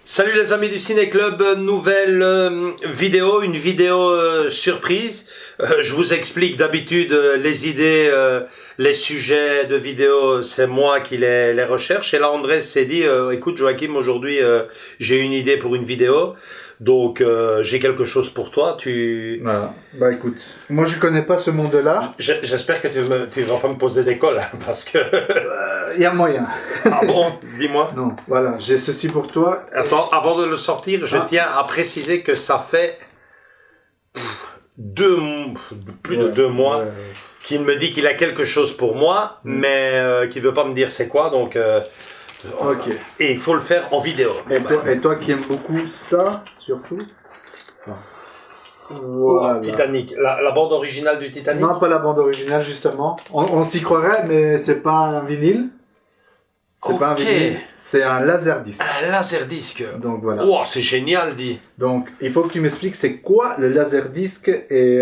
Salut les amis du Ciné Club, nouvelle vidéo, une vidéo surprise. Je vous explique d'habitude les idées, les sujets de vidéo, c'est moi qui les recherche. Et là André s'est dit, écoute Joachim, aujourd'hui j'ai une idée pour une vidéo, donc j'ai quelque chose pour toi. Voilà. Bah écoute, moi je connais pas ce monde-là. J'espère que tu vas pas me poser des cols, hein, parce que... Y a moyen. Ah bon, dis-moi. Non, voilà, j'ai ceci pour toi. Attends, avant de le sortir, je tiens à préciser que ça fait plus de 2 mois qu'il me dit qu'il a quelque chose pour moi, mais qu'il veut pas me dire c'est quoi, donc ok. Et il faut le faire en vidéo. Et toi qui aimes beaucoup ça, surtout. Voilà. Titanic, la bande originale du Titanic. Non, pas la bande originale justement. On s'y croirait, mais c'est pas un vinyle. C'est pas un vinyle, c'est un laserdisc. Un laserdisc. Donc voilà. Oh, c'est génial, dit. Donc il faut que tu m'expliques c'est quoi le laserdisc et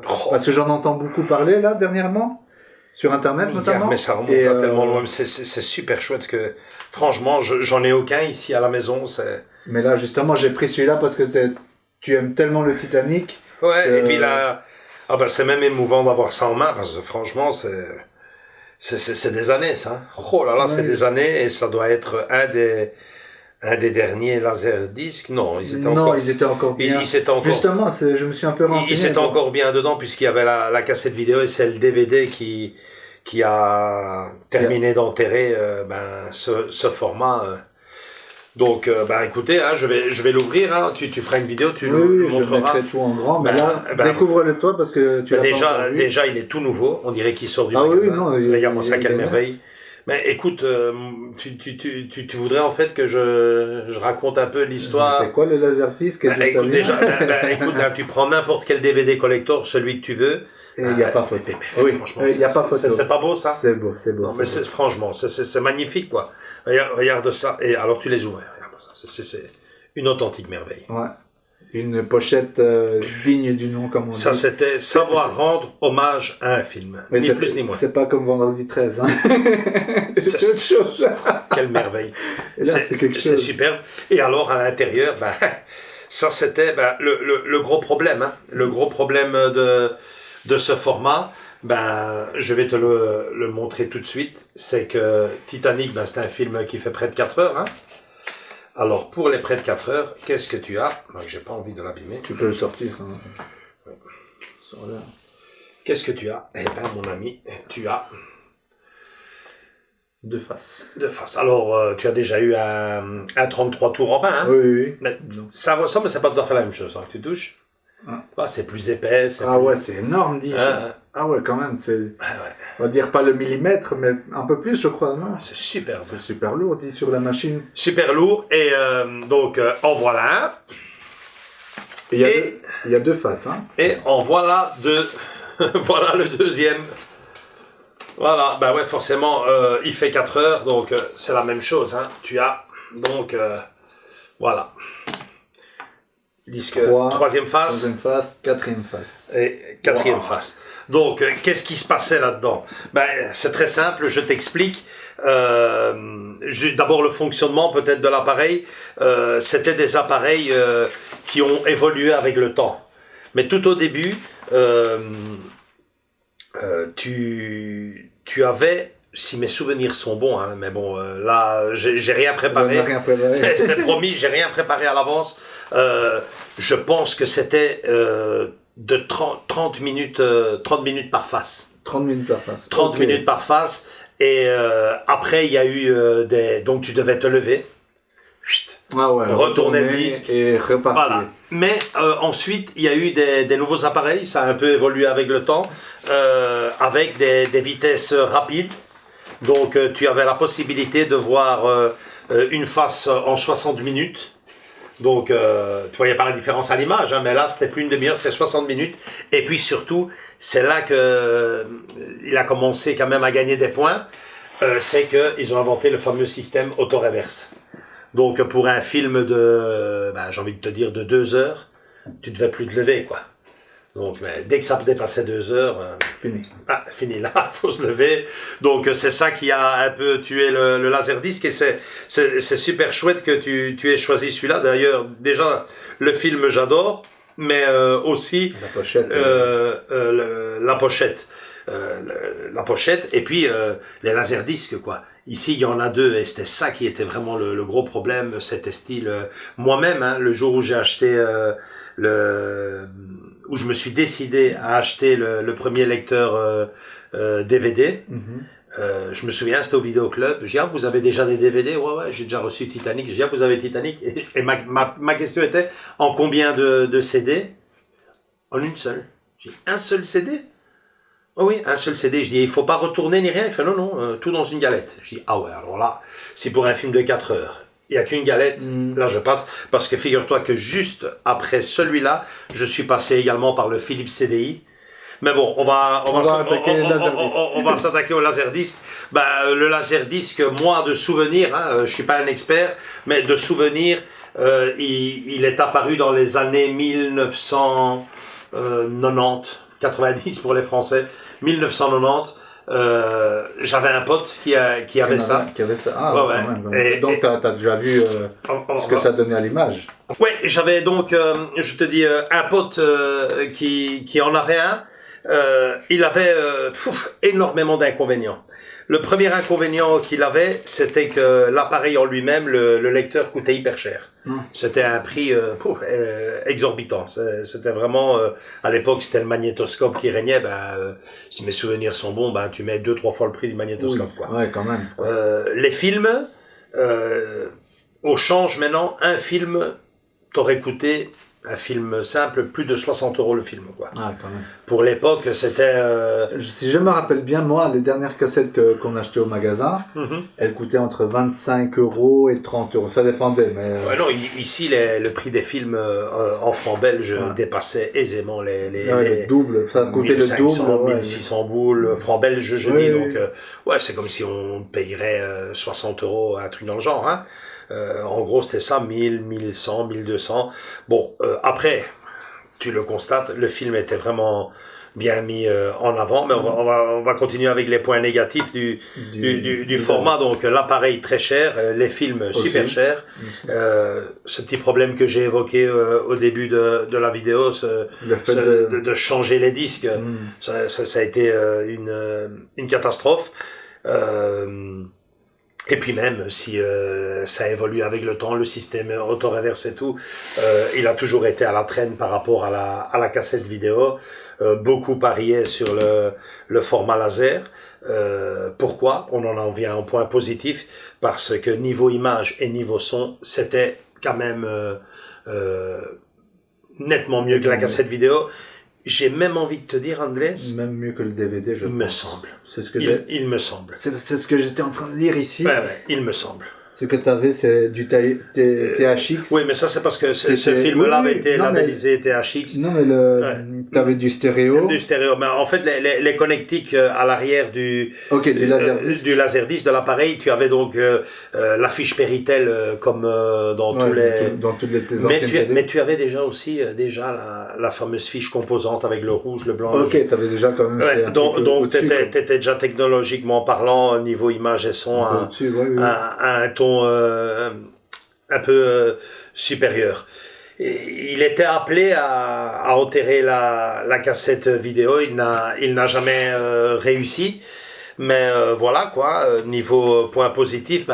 parce que j'en entends beaucoup parler là dernièrement sur internet notamment. Mais ça remonte à tellement loin. C'est super chouette parce que franchement, j'en ai aucun ici à la maison. Mais là justement, j'ai pris celui-là parce que tu aimes tellement le Titanic. Ouais. Et puis là, c'est même émouvant d'avoir ça en main parce que franchement, c'est des années, ça. Oh là là, c'est des années et ça doit être un des derniers laserdiscs. Non, ils étaient encore bien. Justement, je me suis un peu renseigné. Ils étaient encore bien dedans puisqu'il y avait la cassette vidéo et c'est le DVD qui a terminé d'enterrer ce format. Donc, écoutez, hein, je vais l'ouvrir. Hein, tu feras une vidéo, tu le montreras. Je mettrai tout en grand. Mais là, découvre-le toi parce que tu l'as déjà, il est tout nouveau. On dirait qu'il sort du magasin. Oui, non, regarde-moi ça, quelle merveille. Mais écoute, tu voudrais en fait que je raconte un peu l'histoire. C'est quoi le laserdisc? Écoute, hein, tu prends n'importe quel DVD collector, celui que tu veux. Et il n'y a pas photo. Oui, franchement, il n'y a pas photo. C'est pas beau ça? C'est beau. Non, mais franchement, c'est magnifique quoi. Regarde ça. Et alors tu les ouvres. Regarde ça. C'est une authentique merveille. Ouais. Une pochette digne du nom, comme on dit. Ça, c'était savoir rendre hommage à un film. Mais ni plus ni moins. C'est pas comme Vendredi 13. Hein. C'est autre chose. Quelle merveille. C'est quelque chose. C'est superbe. Et alors, à l'intérieur, ça, c'était le gros problème. Hein. Le gros problème de ce format, je vais te le montrer tout de suite. C'est que Titanic, c'est un film qui fait près de 4 heures. Hein. Alors, pour les près de 4 heures, qu'est-ce que tu as? J'ai pas envie de l'abîmer. Tu peux le sortir. Hein. Ouais. Qu'est-ce que tu as? Eh bien, mon ami, tu as... 2 faces. 2 faces. Alors, tu as déjà eu un 33 tours en main. Hein? Oui. Mais ça ressemble, mais c'est pas tout à fait la même chose. Hein, que tu touches. C'est plus épais. Ouais, c'est énorme, dis. Ah ouais, quand même, c'est... On va dire pas le millimètre, mais un peu plus, je crois, non? C'est super. C'est super lourd, dit, sur la machine. Super lourd, et donc, en voilà un. Il y a 2 faces, hein. Et en voilà 2. Voilà le deuxième. Voilà, forcément, il fait 4 heures, donc c'est la même chose, hein. Tu as, donc, voilà. Disque, 3e face. 3e face, 4e face. Et 4e face. Donc, qu'est-ce qui se passait là-dedans? C'est très simple, je t'explique. D'abord, le fonctionnement peut-être de l'appareil. C'était des appareils qui ont évolué avec le temps. Mais tout au début, tu avais... Si mes souvenirs sont bons, hein, mais bon, là, j'ai rien préparé. C'est promis, j'ai rien préparé à l'avance. Je pense que c'était de 30 minutes par face. 30 minutes par face. 30 minutes par face. Et après, il y a eu donc tu devais te lever. retourner le disque et repartir. Voilà. Mais ensuite, il y a eu des nouveaux appareils, ça a un peu évolué avec le temps, avec des vitesses rapides. Donc tu avais la possibilité de voir une face en 60 minutes. Donc tu voyais pas la différence à l'image, hein, mais là c'était plus une demi-heure, c'était 60 minutes. Et puis surtout, c'est là que il a commencé quand même à gagner des points. C'est qu'ils ont inventé le fameux système autoreverse. Donc pour un film de, j'ai envie de te dire, de 2 heures, tu devais plus te lever, quoi. Donc dès que ça dépassait 2 heures, fini là, faut se lever. Donc c'est ça qui a un peu tué le Laserdisc, et c'est super chouette que tu aies choisi celui-là. D'ailleurs, déjà le film j'adore, mais aussi la pochette. La pochette. La pochette et puis les laserdiscs, quoi. Ici il y en a 2 et c'était ça qui était vraiment le gros problème. C'était style moi-même, hein, le jour où j'ai acheté où je me suis décidé à acheter le premier lecteur DVD. Je me souviens, c'était au vidéoclub. J'ai dit, vous avez déjà des DVD? Ouais, j'ai déjà reçu Titanic. J'ai dit, vous avez Titanic? Et ma question était, en combien de CD? En une seule. J'ai dit, un seul CD? Oh oui, un seul CD. Je dis, il faut pas retourner ni rien. Il fait, non, tout dans une galette. Je dis, ah ouais, alors là, c'est pour un film de 4 heures. Il n'y a qu'une galette. Là, je passe. Parce que figure-toi que juste après celui-là, je suis passé également par le Philips CDI. Mais bon, on va s'attaquer au Laserdisc. Le Laserdisc, moi, de souvenir, je suis pas un expert, mais de souvenir, il est apparu dans les années 1990. 90 pour les Français, 1990. J'avais un pote qui avait ça. Ah, ouais. Même. Donc t'as déjà vu ce que ça donnait à l'image. Ouais, j'avais donc, je te dis, un pote qui en avait un. Il avait énormément d'inconvénients. Le premier inconvénient qu'il avait, c'était que l'appareil en lui-même, le lecteur, coûtait hyper cher. C'était un prix exorbitant. C'était vraiment, à l'époque, c'était le magnétoscope qui régnait. Si mes souvenirs sont bons, tu mets 2-3 fois le prix du magnétoscope. Oui. Quoi. Ouais, quand même. Les films, au change maintenant, un film t'aurait coûté, un film simple, plus de 60 € le film, quoi. Ah, quand même. Pour l'époque, c'était... Si je me rappelle bien, moi, les dernières cassettes qu'on achetait au magasin, elles coûtaient entre 25 € et 30 €. Ça dépendait, mais... Ouais, non, ici, le prix des films en francs belges dépassait aisément le double. Ça coûtait 1500, le double. 1600 boules, francs belges, je dis. Donc, c'est comme si on payerait 60 €, un truc dans le genre, hein. En gros, c'était ça, 1000, 1100, 1200. Bon, après, tu le constates, le film était vraiment bien mis en avant, mais on va continuer avec les points négatifs du format. Donc, l'appareil très cher, les films aussi super chers. Ce petit problème que j'ai évoqué au début de la vidéo, le fait de changer les disques, ça a été une catastrophe. Et puis même si ça évolue avec le temps, le système autoreverse et tout, il a toujours été à la traîne par rapport à la cassette vidéo. Beaucoup pariaient sur le format laser. Pourquoi? On en vient au point positif, parce que niveau image et niveau son, c'était quand même nettement mieux que la cassette vidéo. J'ai même envie de te dire, Andrés, même mieux que le DVD, il me semble. C'est ce que il me semble. C'est ce que j'étais en train de lire ici. Ouais, il me semble. Ce que tu avais, c'est du THX. Oui, mais ça, c'est parce que ce film-là avait été labellisé THX. Non, mais tu avais du stéréo. Du stéréo. Mais en fait, les connectiques à l'arrière du Laserdisc de l'appareil, tu avais donc la fiche Péritel comme dans tous les... Dans toutes les anciennes télé. Mais tu avais déjà aussi la fameuse fiche composante avec le rouge, le blanc. Ok, tu avais déjà quand même fait donc t'étais déjà technologiquement parlant, niveau image et son, à un ton un peu supérieur. Et il était appelé à enterrer la cassette vidéo. Il n'a jamais réussi. Mais voilà quoi, niveau point positif,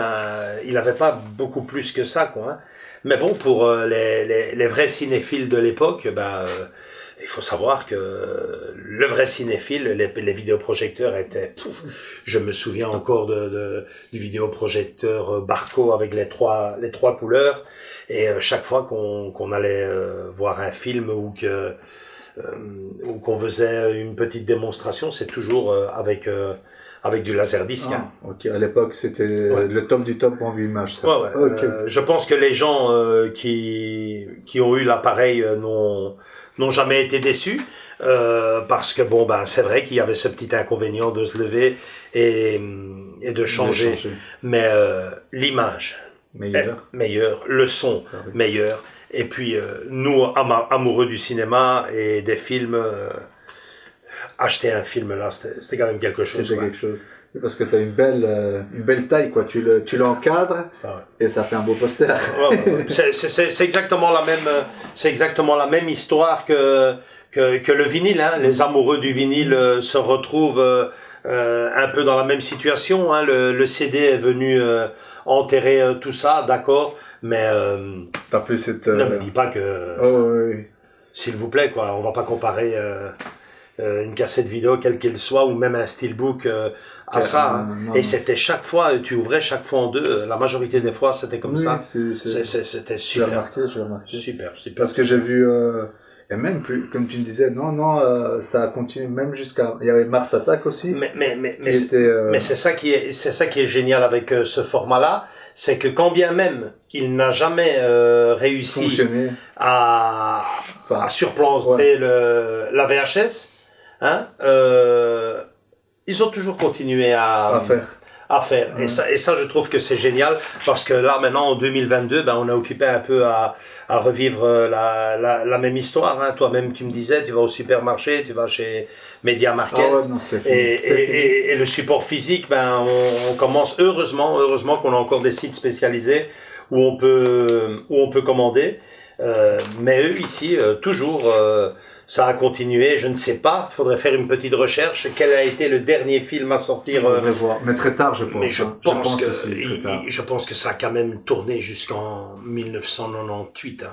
il n'avait pas beaucoup plus que ça, quoi. Hein. Mais bon, pour les vrais cinéphiles de l'époque, Il faut savoir que le vrai cinéphile, les vidéoprojecteurs étaient... Je me souviens encore du vidéoprojecteur Barco avec les trois couleurs. Et chaque fois qu'on allait voir un film ou qu'on faisait une petite démonstration, c'est toujours avec du laserdisc. Hein. Ok, à l'époque c'était le top du top en vue image. Ça. Ouais. Okay. Je pense que les gens qui ont eu l'appareil n'ont jamais été déçus parce que c'est vrai qu'il y avait ce petit inconvénient de se lever et de changer. Mais l'image meilleure, le son meilleur. Et puis nous amoureux du cinéma et des films, acheter un film là, c'était quand même quelque chose. C'était quelque chose. Parce que tu as une belle taille, quoi. Tu l'encadres et ça fait un beau poster. C'est exactement la même histoire que le vinyle. Hein. Les amoureux du vinyle se retrouvent un peu dans la même situation. Hein. Le CD est venu enterrer tout ça, d'accord, mais t'as plus cette. Ne me dis pas que. Oui. S'il vous plaît, quoi. On va pas comparer. Une cassette vidéo quelle qu'elle soit ou même un steelbook à ça. Non. Et c'était chaque fois, tu ouvrais chaque fois en deux. La majorité des fois, c'était comme ça. C'était super. J'ai remarqué. Super. Parce que j'ai vu, et même plus, comme tu me disais, ça a continué même jusqu'à. Il y avait Mars Attack aussi. Mais c'est ça qui est génial avec ce format-là, c'est que quand bien même il n'a jamais réussi à surplanter la VHS. Hein, ils ont toujours continué à faire. Et ça, je trouve que c'est génial parce que là, maintenant, en 2022, on est occupé un peu à revivre la même histoire. Hein. Toi-même, tu me disais, tu vas au supermarché, tu vas chez Media Market. Et le support physique, on commence, heureusement qu'on a encore des sites spécialisés où on peut commander. Mais eux, ici, toujours, ça a continué. Je ne sais pas. Faudrait faire une petite recherche. Quel a été le dernier film à sortir? Voir. Mais très tard, je pense. Mais je pense que ça a quand même tourné jusqu'en 1998. Hein.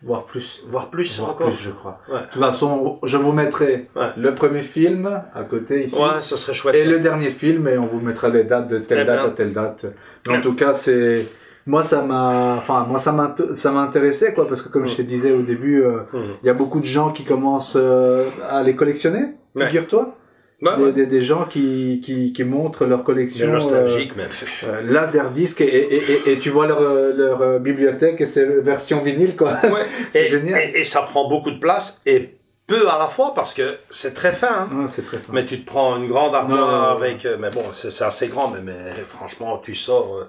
Voire plus encore. Plus, je crois. Ouais. De toute façon, je vous mettrai le premier film à côté ici. Ouais, ça serait chouette. Et le dernier film, et on vous mettra les dates de telle date à telle date. Mais en tout cas, c'est... Moi, ça m'a intéressé, quoi, parce que comme je te disais au début, y a beaucoup de gens qui commencent à les collectionner, figure-toi. Des gens qui montrent leur collection nostalgique, même. Laserdisc et tu vois leur bibliothèque et c'est version vinyle, quoi. Ouais. C'est génial. Et ça prend beaucoup de place et peu à la fois parce que c'est très fin. Hein. Ouais, c'est très fin. Mais tu te prends une grande armoire avec... mais bon, c'est assez grand, mais franchement, tu sors...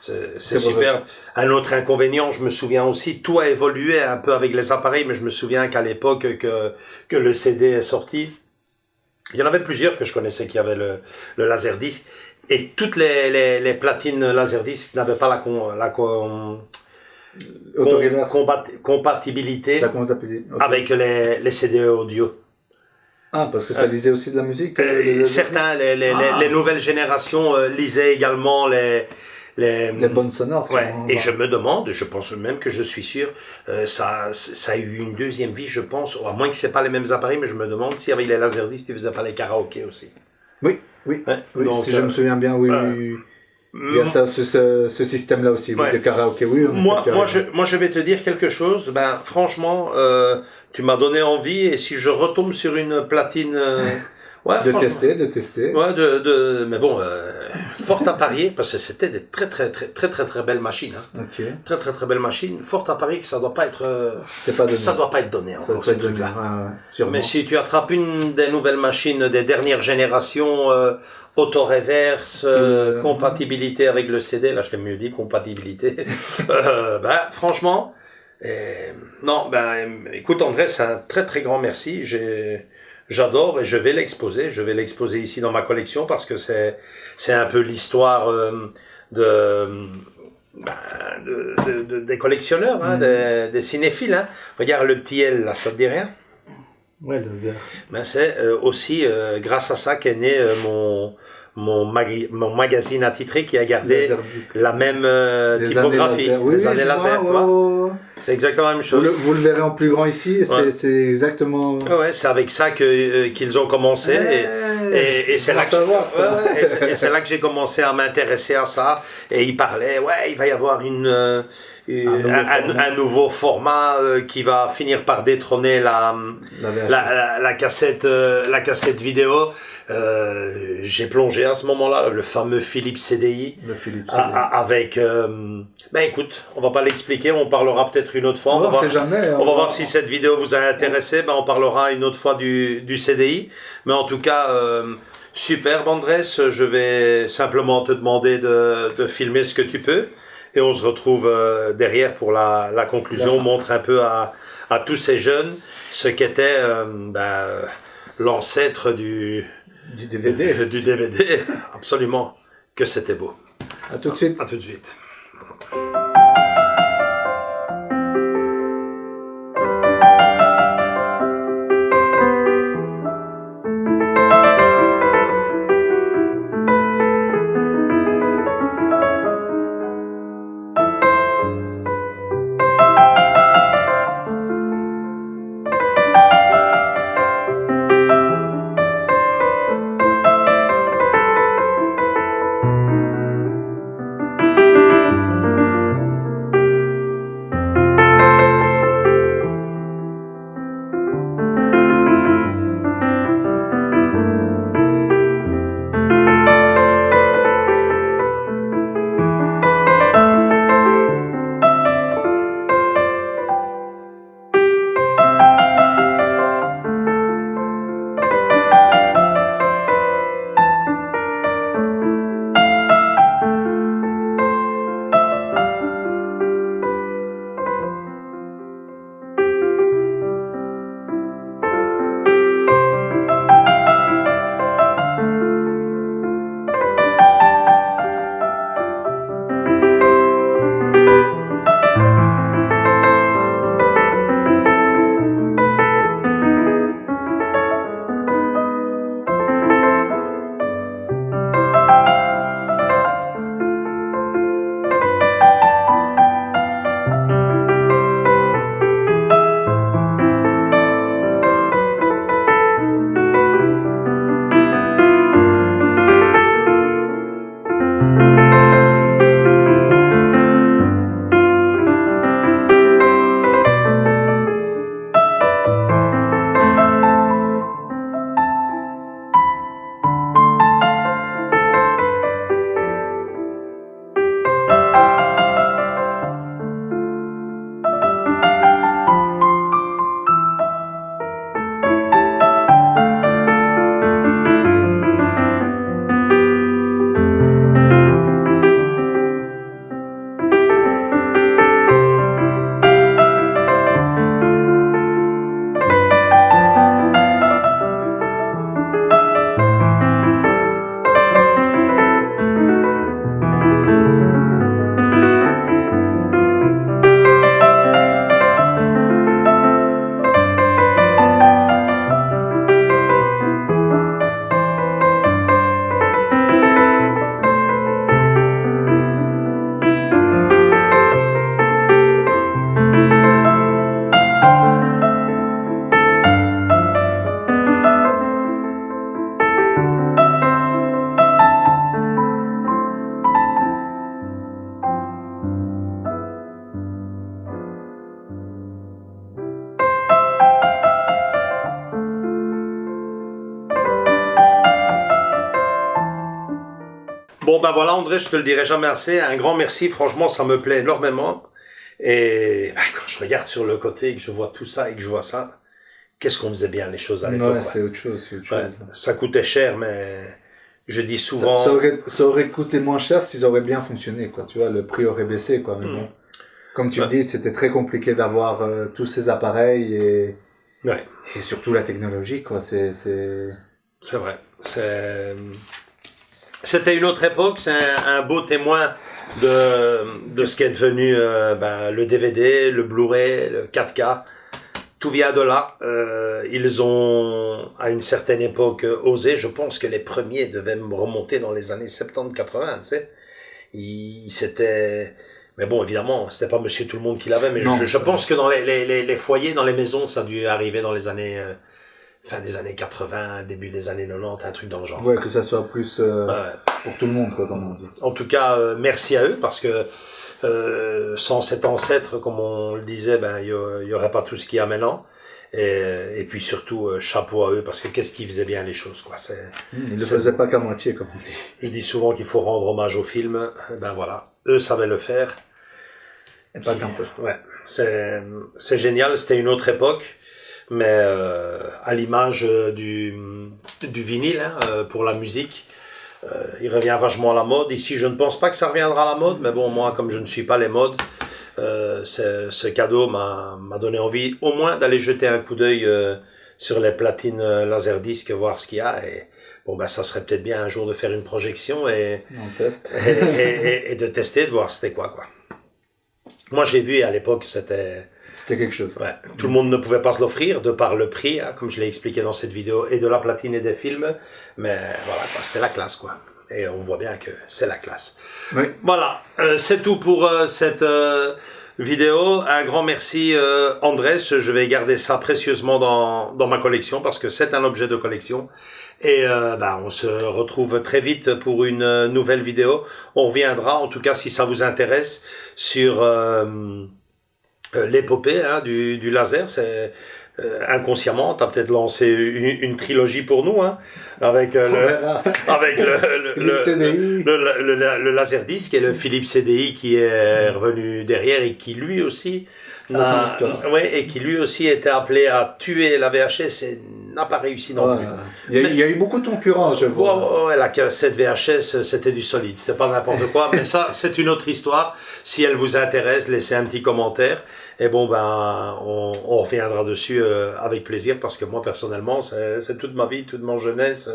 C'est super. Un autre inconvénient, je me souviens aussi, tout a évolué un peu avec les appareils, mais je me souviens qu'à l'époque que le CD est sorti, il y en avait plusieurs que je connaissais qui avaient le laserdisc, et toutes les platines laserdisc n'avaient pas compatibilité avec les CD audio. Ah, parce que ça lisait aussi de la musique. Certains, les nouvelles générations lisaient également les bonnes sonores. Et je me demande, je pense même que je suis sûr, ça a eu une deuxième vie, je pense, à moins que c'est pas les mêmes appareils, mais je me demande si avec les laserdiscs, tu faisais pas les karaokés aussi. Oui. Donc, si je me souviens bien, oui. Il y a ce système-là aussi, de karaoké. Oui, moi, je vais te dire quelque chose. Franchement, tu m'as donné envie, et si je retombe sur une platine. De tester. Ouais, mais bon, fort à parier, parce que c'était des très belles machines, hein. Okay. Très belles machines. Fort à parier que ça doit pas être, ça doit pas être donné encore, ces trucs-là. Mais si tu attrapes une des nouvelles machines des dernières générations, auto-reverse, compatibilité avec le CD, là je t'ai mieux dit compatibilité, franchement, écoute André, c'est un très grand merci. J'adore et je vais l'exposer. Je vais l'exposer ici dans ma collection parce que c'est un peu l'histoire des collectionneurs, hein, des cinéphiles. Hein. Regarde le petit L là, ça te dit rien? Ouais, laser. C'est aussi grâce à ça qu'est né mon magazine attitré qui a gardé Laserdisc. la même Les typographie. années laser. Oui, les années laser, tu vois. C'est exactement la même chose. Vous le verrez en plus grand ici, c'est exactement... Ouais, c'est avec ça qu'ils ont commencé. Et c'est là, c'est là que j'ai commencé à m'intéresser à ça. Et ils parlaient, il va y avoir un nouveau format qui va finir par détrôner la cassette vidéo. J'ai plongé à ce moment-là le fameux Philips CDI, avec écoute, on va pas l'expliquer, on parlera peut-être une autre fois, on va voir si cette vidéo vous a intéressé, on parlera une autre fois du CDI, mais en tout cas superbe Andrés, je vais simplement te demander de filmer ce que tu peux. Et on se retrouve derrière pour la conclusion. On montre un peu à tous ces jeunes ce qu'était l'ancêtre du DVD. Du DVD. Absolument. Que c'était beau. À tout de suite. À tout de suite. Bon, ben voilà, André, je te le dirai jamais assez. Un grand merci. Franchement, ça me plaît énormément. Et quand je regarde sur le côté et que je vois tout ça et que je vois ça, qu'est-ce qu'on faisait bien les choses à l'époque. Ouais, c'est autre chose. Ça coûtait cher, mais je dis souvent... Ça aurait coûté moins cher s'ils auraient bien fonctionné, quoi. Tu vois, le prix aurait baissé, quoi. Mais bon, comme tu le dis, c'était très compliqué d'avoir tous ces appareils et surtout la technologie, quoi. C'est vrai. C'était une autre époque, c'est un beau témoin de ce qui est devenu le DVD, le Blu-ray, le 4K, tout vient de là. Ils ont, à une certaine époque, osé. Je pense que les premiers devaient me remonter dans les années 70-80, tu sais. C'était... Mais bon, évidemment, c'était pas Monsieur Tout-le-Monde qui l'avait, mais je pense que dans les foyers, dans les maisons, ça a dû arriver dans les années... fin des années 80, début des années 90, un truc dans le genre. Ouais, que ça soit plus pour tout le monde, quoi, comme on dit. En tout cas, merci à eux, parce que sans cet ancêtre, comme on le disait, ben il y aurait pas tout ce qu'il y a maintenant. Et puis surtout, chapeau à eux, parce que qu'est-ce qu'ils faisaient bien les choses, quoi. Ils ne le faisaient pas qu'à moitié, comme on dit. Je dis souvent qu'il faut rendre hommage au film. Ben voilà, eux savaient le faire. Et pas qu'un peu. Ouais, c'est génial. C'était une autre époque. Mais à l'image du vinyle, hein, pour la musique, il revient vachement à la mode. Ici, je ne pense pas que ça reviendra à la mode, mais bon, moi, comme je ne suis pas les modes, ce cadeau m'a donné envie au moins d'aller jeter un coup d'œil sur les platines Laserdisc, voir ce qu'il y a. Et bon, ben, ça serait peut-être bien un jour de faire une projection et de tester, de voir c'était quoi. Moi, j'ai vu à l'époque, c'était quelque chose. Ouais. Tout le monde ne pouvait pas se l'offrir de par le prix, hein, comme je l'ai expliqué dans cette vidéo, et de la platine et des films. Mais voilà, c'était la classe, quoi. Et on voit bien que c'est la classe. Oui. Voilà, c'est tout pour cette vidéo. Un grand merci, Andrés. Je vais garder ça précieusement dans ma collection parce que c'est un objet de collection. Et on se retrouve très vite pour une nouvelle vidéo. On reviendra, en tout cas, si ça vous intéresse, sur... l'épopée du laser. C'est inconsciemment, t'as peut-être lancé une trilogie pour nous, hein, avec le Laserdisc et le Philips CDI qui est revenu derrière et qui lui aussi et qui lui aussi était appelé à tuer la VHS et n'a pas réussi non plus. Il y a eu beaucoup de concurrence, je vois. La cassette VHS, c'était du solide, c'était pas n'importe quoi, mais ça, c'est une autre histoire. Si elle vous intéresse, laissez un petit commentaire. Et bon, on reviendra dessus avec plaisir, parce que moi, personnellement, c'est toute ma vie, toute ma jeunesse.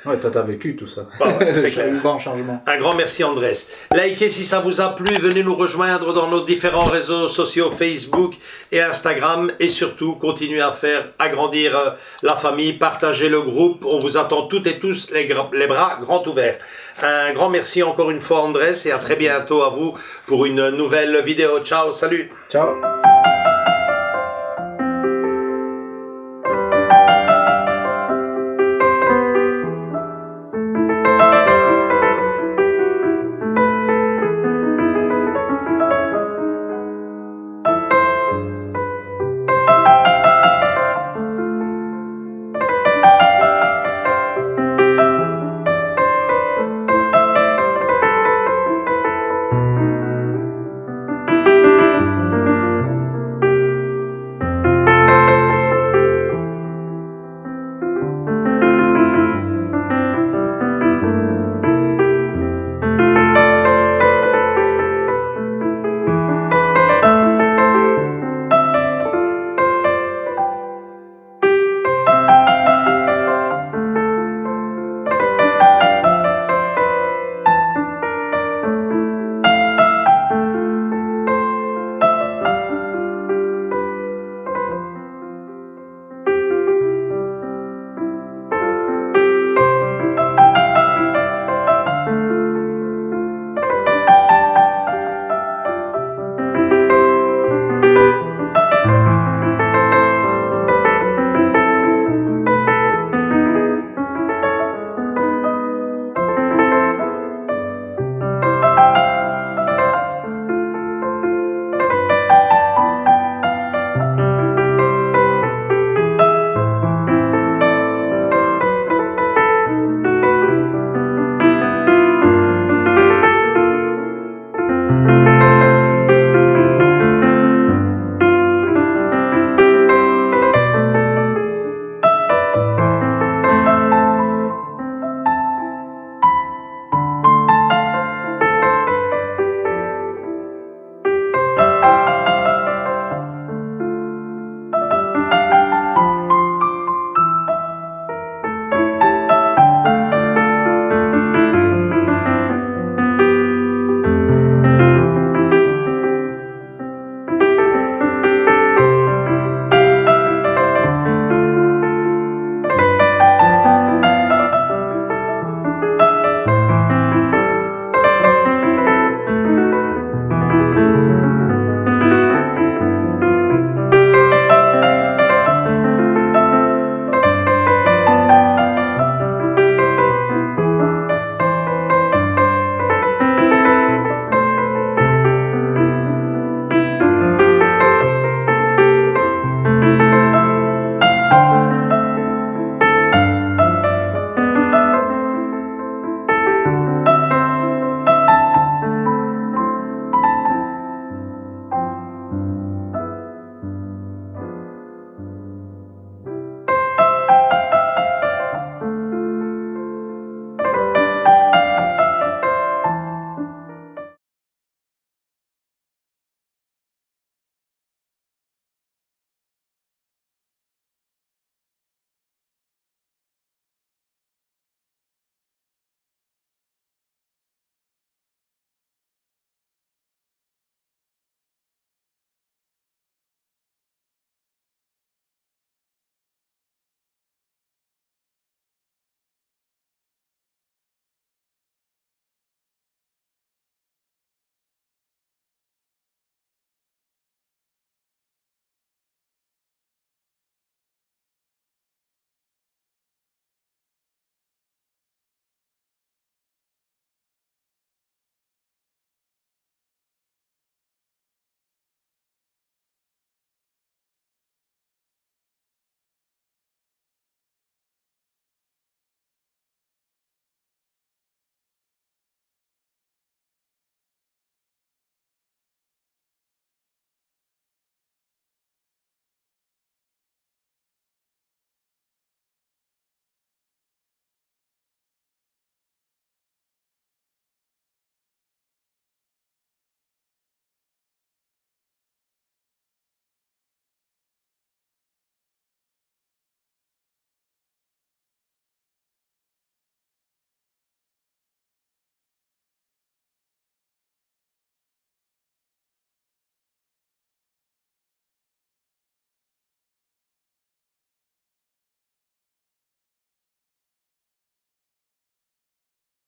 Ouais, toi, t'as vécu tout ça. C'est clair. Un grand changement. Un grand merci, Andrés. Likez si ça vous a plu, venez nous rejoindre dans nos différents réseaux sociaux, Facebook et Instagram, et surtout, continuez à faire agrandir la famille, partagez le groupe, on vous attend toutes et tous les bras grands ouverts. Un grand merci encore une fois, Andrés, et à très bientôt à vous pour une nouvelle vidéo. Ciao, salut. Ciao.